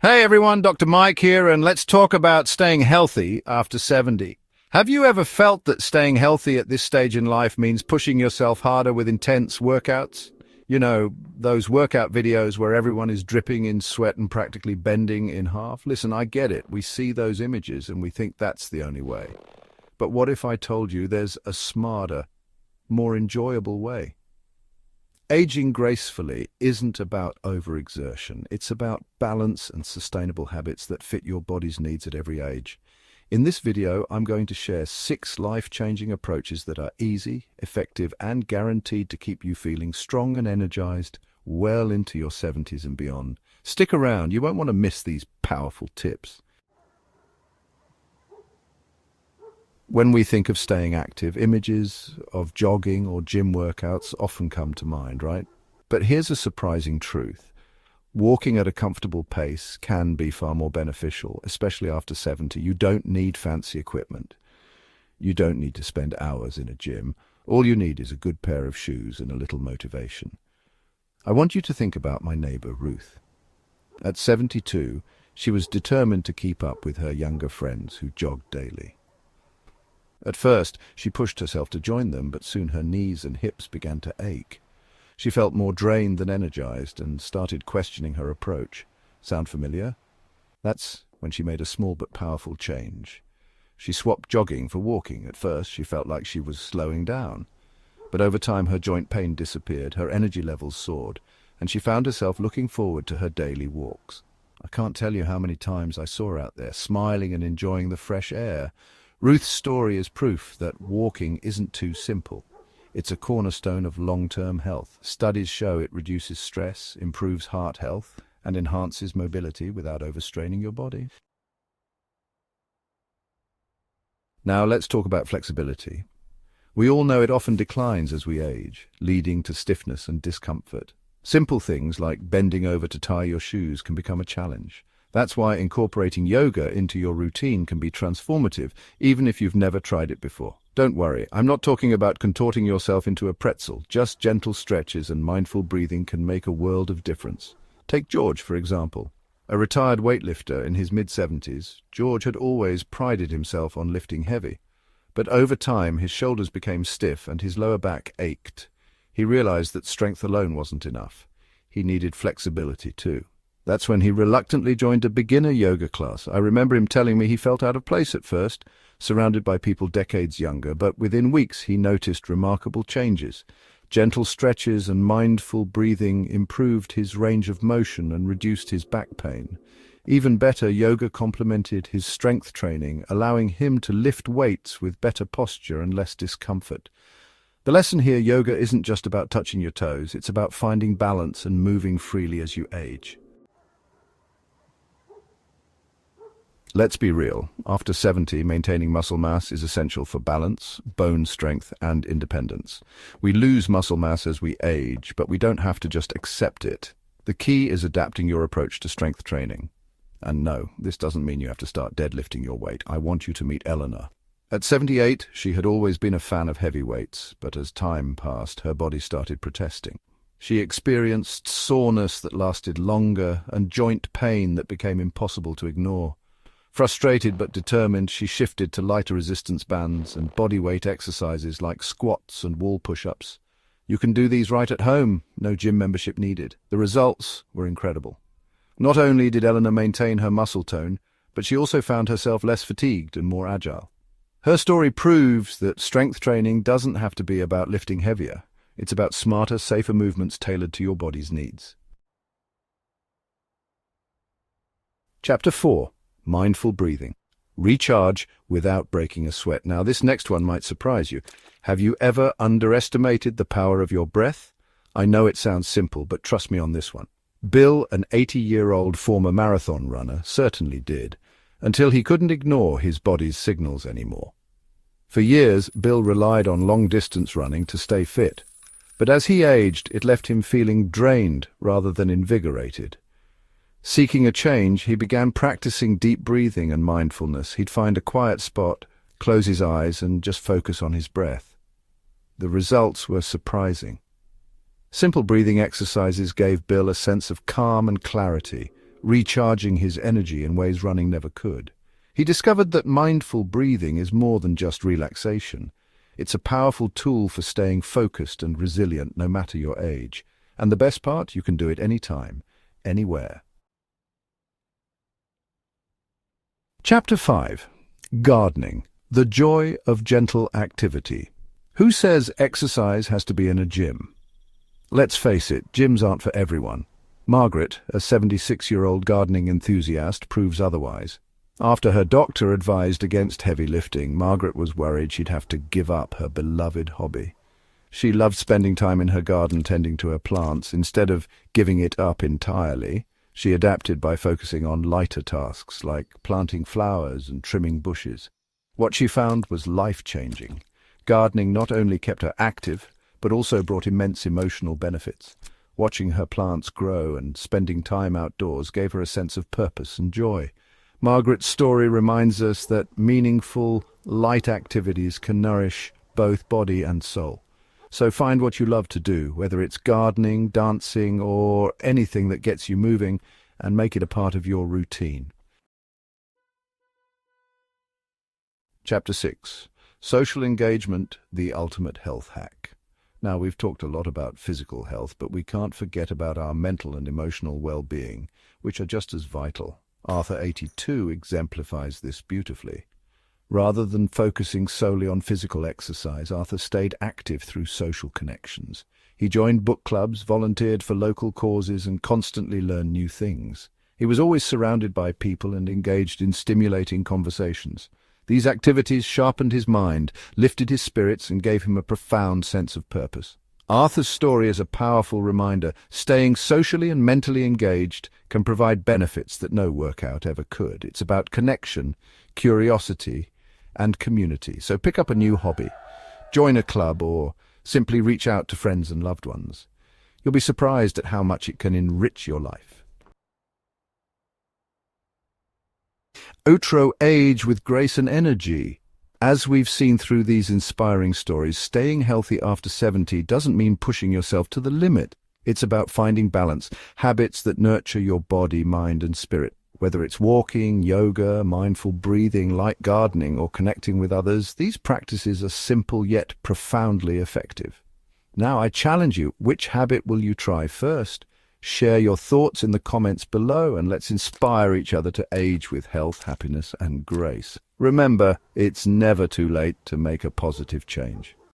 Hey everyone, Dr. Mike here, and let's talk about staying healthy after 70. Have you ever felt that staying healthy at this stage in life means pushing yourself harder with intense workouts? You know, those workout videos where everyone is dripping in sweat and practically bending in half? Listen, I get it. We see those images and we think that's the only way. But what if I told you there's a smarter, more enjoyable way? Aging gracefully isn't about overexertion. It's about balance and sustainable habits that fit your body's needs at every age. In this video, I'm going to share 6 life-changing approaches that are easy, effective, and guaranteed to keep you feeling strong and energized well into your 70s and beyond. Stick around, you won't want to miss these powerful tips. When we think of staying active, images of jogging or gym workouts often come to mind, right? But here's a surprising truth. Walking at a comfortable pace can be far more beneficial, especially after 70. You don't need fancy equipment. You don't need to spend hours in a gym. All you need is a good pair of shoes and a little motivation. I want you to think about my neighbor, Ruth. At 72, she was determined to keep up with her younger friends who jogged daily. At first, she pushed herself to join them, but soon her knees and hips began to ache. She felt more drained than energized and started questioning her approach. Sound familiar? That's when she made a small but powerful change. She swapped jogging for walking. At first, she felt like she was slowing down. But over time, her joint pain disappeared, her energy levels soared, and she found herself looking forward to her daily walks. I can't tell you how many times I saw her out there, smiling and enjoying the fresh air. Ruth's story is proof that walking isn't too simple. It's a cornerstone of long-term health. Studies show it reduces stress, improves heart health, and enhances mobility without overstraining your body. Now let's talk about flexibility. We all know it often declines as we age, leading to stiffness and discomfort. Simple things like bending over to tie your shoes can become a challenge. That's why incorporating yoga into your routine can be transformative, even if you've never tried it before. Don't worry, I'm not talking about contorting yourself into a pretzel. Just gentle stretches and mindful breathing can make a world of difference. Take George, for example. A retired weightlifter in his mid-70s, George had always prided himself on lifting heavy. But over time, his shoulders became stiff and his lower back ached. He realized that strength alone wasn't enough. He needed flexibility too. That's when he reluctantly joined a beginner yoga class. I remember him telling me he felt out of place at first, surrounded by people decades younger, but within weeks he noticed remarkable changes. Gentle stretches and mindful breathing improved his range of motion and reduced his back pain. Even better, yoga complemented his strength training, allowing him to lift weights with better posture and less discomfort. The lesson here, yoga isn't just about touching your toes, it's about finding balance and moving freely as you age. Let's be real. After 70, maintaining muscle mass is essential for balance, bone strength, and independence. We lose muscle mass as we age, but we don't have to just accept it. The key is adapting your approach to strength training. And no, this doesn't mean you have to start deadlifting your weight. I want you to meet Eleanor. At 78, she had always been a fan of heavy weights, but as time passed, her body started protesting. She experienced soreness that lasted longer and joint pain that became impossible to ignore. Frustrated but determined, she shifted to lighter resistance bands and bodyweight exercises like squats and wall push-ups. You can do these right at home, no gym membership needed. The results were incredible. Not only did Eleanor maintain her muscle tone, but she also found herself less fatigued and more agile. Her story proves that strength training doesn't have to be about lifting heavier. It's about smarter, safer movements tailored to your body's needs. Chapter 4. Mindful breathing. Recharge without breaking a sweat. Now, this next one might surprise you. Have you ever underestimated the power of your breath? I know it sounds simple, but trust me on this one. Bill, an 80-year-old former marathon runner, certainly did, until he couldn't ignore his body's signals anymore. For years, Bill relied on long-distance running to stay fit. But as he aged, it left him feeling drained rather than invigorated. Seeking a change, he began practicing deep breathing and mindfulness. He'd find a quiet spot, close his eyes, and just focus on his breath. The results were surprising. Simple breathing exercises gave Bill a sense of calm and clarity, recharging his energy in ways running never could. He discovered that mindful breathing is more than just relaxation. It's a powerful tool for staying focused and resilient no matter your age. And the best part, you can do it anytime, anywhere. Chapter 5. Gardening. The joy of gentle activity. Who says exercise has to be in a gym? Let's face it, gyms aren't for everyone. Margaret, a 76-year-old gardening enthusiast, proves otherwise. After her doctor advised against heavy lifting, Margaret was worried she'd have to give up her beloved hobby. She loved spending time in her garden tending to her plants. Instead of giving it up entirely, she adapted by focusing on lighter tasks like planting flowers and trimming bushes. What she found was life-changing. Gardening not only kept her active, but also brought immense emotional benefits. Watching her plants grow and spending time outdoors gave her a sense of purpose and joy. Margaret's story reminds us that meaningful, light activities can nourish both body and soul. So find what you love to do, whether it's gardening, dancing, or anything that gets you moving, and make it a part of your routine. Chapter 6. Social engagement, the ultimate health hack. Now, we've talked a lot about physical health, but we can't forget about our mental and emotional well-being, which are just as vital. Arthur 82 exemplifies this beautifully. Rather than focusing solely on physical exercise, Arthur stayed active through social connections. He joined book clubs, volunteered for local causes, and constantly learned new things. He was always surrounded by people and engaged in stimulating conversations. These activities sharpened his mind, lifted his spirits, and gave him a profound sense of purpose. Arthur's story is a powerful reminder. Staying socially and mentally engaged can provide benefits that no workout ever could. It's about connection, curiosity, and community. So pick up a new hobby, join a club, or simply reach out to friends and loved ones. You'll be surprised at how much it can enrich your life. Outro: age with grace and energy. As we've seen through these inspiring stories, staying healthy after 70 doesn't mean pushing yourself to the limit. It's about finding balance, habits that nurture your body, mind, and spirit. Whether it's walking, yoga, mindful breathing, light gardening, or connecting with others, these practices are simple yet profoundly effective. Now, I challenge you, which habit will you try first? Share your thoughts in the comments below, and let's inspire each other to age with health, happiness, and grace. Remember, it's never too late to make a positive change.